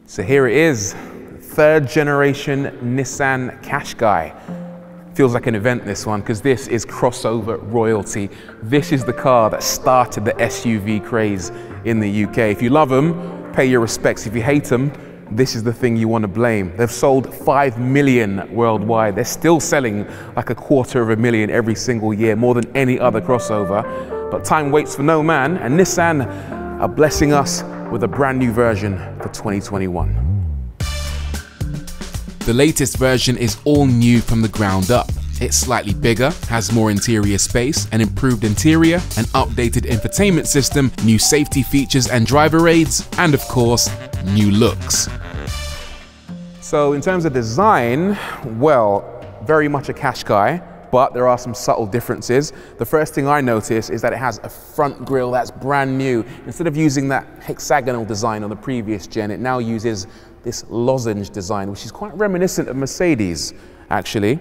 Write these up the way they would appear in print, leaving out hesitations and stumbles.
So here it is, third generation Nissan Qashqai. Feels like an event, this one, because this is crossover royalty. This is the car that started the SUV craze in the UK. If you love them, pay your respects. If you hate them, this is the thing you want to blame. They've sold 5 million worldwide. They're still selling like 250,000 every single year, more than any other crossover. But time waits for no man, and Nissan are blessing us with a brand new version for 2021. The latest version is all new from the ground up. It's slightly bigger, has more interior space, an improved interior, an updated infotainment system, new safety features and driver aids, and of course, new looks. So in terms of design, well, very much a Qashqai, but there are some subtle differences. The first thing I notice is that it has a front grille that's brand new. Instead of using that hexagonal design on the previous gen, it now uses this lozenge design, which is quite reminiscent of Mercedes, actually.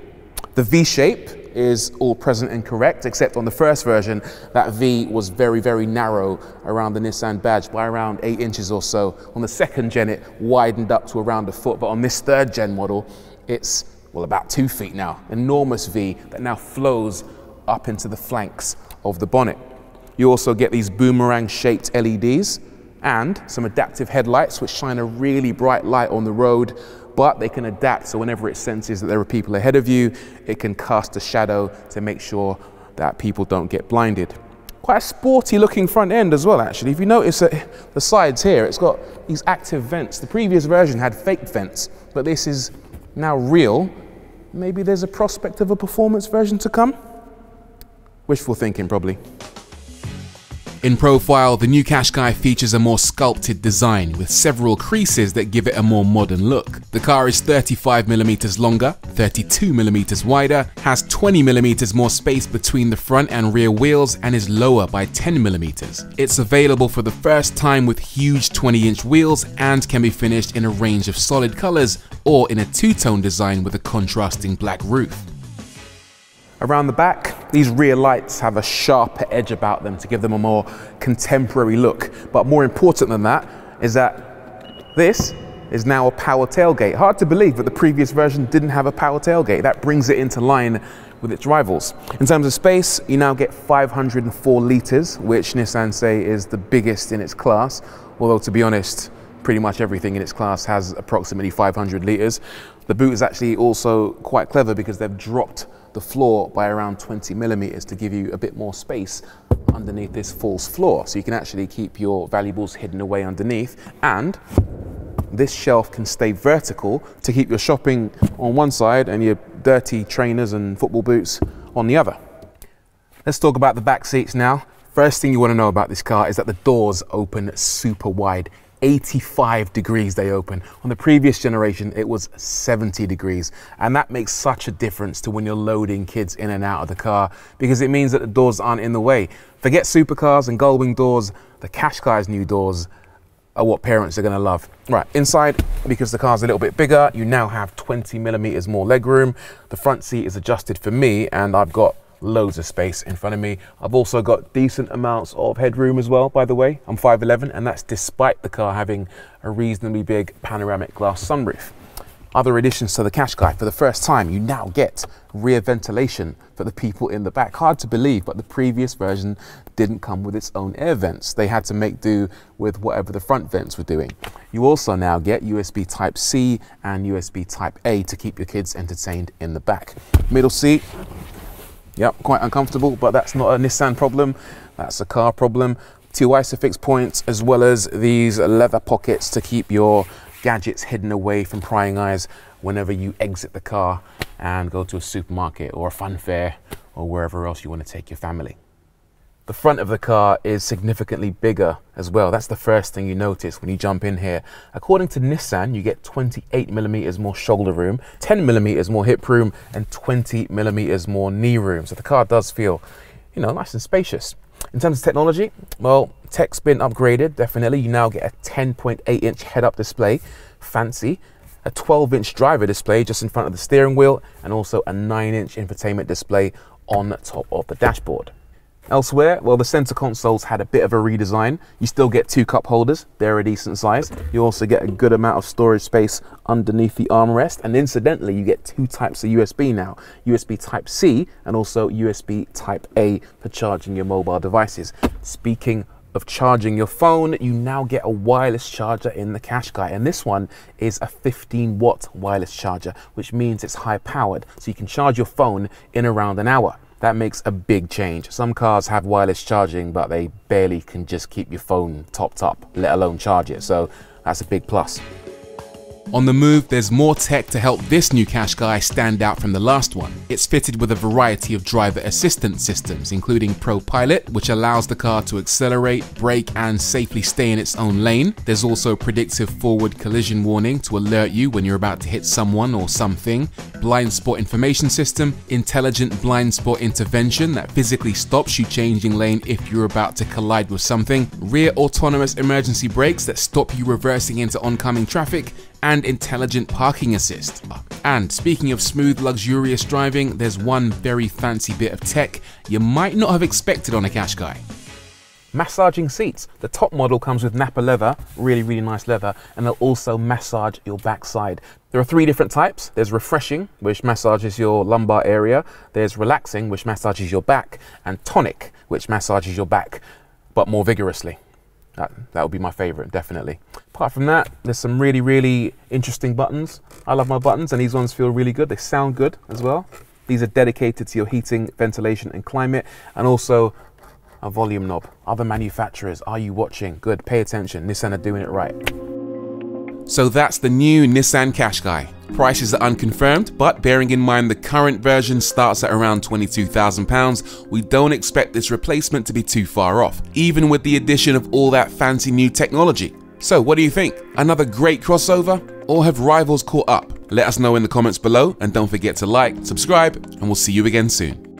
The V shape is all present and correct, except on the first version, that V was very, very narrow around the Nissan badge by around 8 inches or so. On the second gen, it widened up to around a foot, but on this third gen model, it's, well, about 2 feet now. Enormous V that now flows up into the flanks of the bonnet. You also get these boomerang-shaped LEDs and some adaptive headlights which shine a really bright light on the road, but they can adapt, so whenever it senses that there are people ahead of you, it can cast a shadow to make sure that people don't get blinded. Quite a sporty looking front end as well, actually. If you notice at the sides here, it's got these active vents. The previous version had fake vents, but this is now real. Maybe there's a prospect of a performance version to come? Wishful thinking, probably. In profile, the new Qashqai features a more sculpted design with several creases that give it a more modern look. The car is 35mm longer, 32mm wider, has 20mm more space between the front and rear wheels, and is lower by 10mm. It's available for the first time with huge 20-inch wheels and can be finished in a range of solid colors or in a two-tone design with a contrasting black roof. Around the back, these rear lights have a sharper edge about them to give them a more contemporary look. But more important than that is that this is now a power tailgate. Hard to believe that the previous version didn't have a power tailgate. That brings it into line with its rivals. In terms of space, you now get 504 litres, which Nissan say is the biggest in its class. Although, to be honest, pretty much everything in its class has approximately 500 litres. The boot is actually also quite clever because they've dropped the floor by around 20mm to give you a bit more space underneath this false floor. So you can actually keep your valuables hidden away underneath, and this shelf can stay vertical to keep your shopping on one side and your dirty trainers and football boots on the other. Let's talk about the back seats now. First thing you want to know about this car is that the doors open super wide. 85 degrees they open. On the previous generation, it was 70 degrees. And that makes such a difference to when you're loading kids in and out of the car, because it means that the doors aren't in the way. Forget supercars and gull-wing doors. The Qashqai's new doors are what parents are going to love. Right, inside, because the car's a little bit bigger, you now have 20mm more legroom. The front seat is adjusted for me, and I've got loads of space in front of me. I've also got decent amounts of headroom as well, by the way. I'm 5'11", and that's despite the car having a reasonably big panoramic glass sunroof. Other additions to the Qashqai: for the first time, you now get rear ventilation for the people in the back. Hard to believe, but the previous version didn't come with its own air vents. They had to make do with whatever the front vents were doing. You also now get USB Type-C and USB Type-A to keep your kids entertained in the back. Middle seat, yep, quite uncomfortable, but that's not a Nissan problem, that's a car problem. 2 ISOFIX points, as well as these leather pockets to keep your gadgets hidden away from prying eyes whenever you exit the car and go to a supermarket or a fun fair or wherever else you want to take your family. The front of the car is significantly bigger as well. That's the first thing you notice when you jump in here. According to Nissan, you get 28mm more shoulder room, 10mm more hip room, and 20mm more knee room. So the car does feel, you know, nice and spacious. In terms of technology, well, tech's been upgraded, definitely. You now get a 10.8-inch head-up display, fancy, a 12-inch driver display just in front of the steering wheel, and also a 9-inch infotainment display on top of the dashboard. Elsewhere, well, the center consoles had a bit of a redesign. You still get 2 cup holders, they're a decent size. You also get a good amount of storage space underneath the armrest, and incidentally, you get 2 types of USB now. USB Type-C and also USB Type-A for charging your mobile devices. Speaking of charging your phone, you now get a wireless charger in the Qashqai, and this one is a 15-watt wireless charger, which means it's high powered, so you can charge your phone in around an hour. That makes a big change. Some cars have wireless charging, but they barely can just keep your phone topped up, let alone charge it, so that's a big plus. On the move, there's more tech to help this new Qashqai stand out from the last one. It's fitted with a variety of driver assistance systems, including Pro Pilot, which allows the car to accelerate, brake, and safely stay in its own lane. There's also predictive forward collision warning to alert you when you're about to hit someone or something, blind spot information system, intelligent blind spot intervention that physically stops you changing lane if you're about to collide with something, rear autonomous emergency brakes that stop you reversing into oncoming traffic, and intelligent parking assist. And speaking of smooth, luxurious driving, there's one very fancy bit of tech you might not have expected on a Qashqai. Massaging seats. The top model comes with Nappa leather, really nice leather, and they'll also massage your backside. There are 3 different types. There's refreshing, which massages your lumbar area. There's relaxing, which massages your back, and tonic, which massages your back, but more vigorously. That would be my favorite, definitely. Apart from that, there's some really interesting buttons. I love my buttons, and these ones feel really good. They sound good as well. These are dedicated to your heating, ventilation, and climate, and also a volume knob. Other manufacturers, are you watching? Good, pay attention. Nissan are doing it right. So that's the new Nissan Qashqai. Prices are unconfirmed, but bearing in mind the current version starts at around £22,000, we don't expect this replacement to be too far off, even with the addition of all that fancy new technology. So what do you think? Another great crossover? Or have rivals caught up? Let us know in the comments below, and don't forget to like, subscribe, and we'll see you again soon.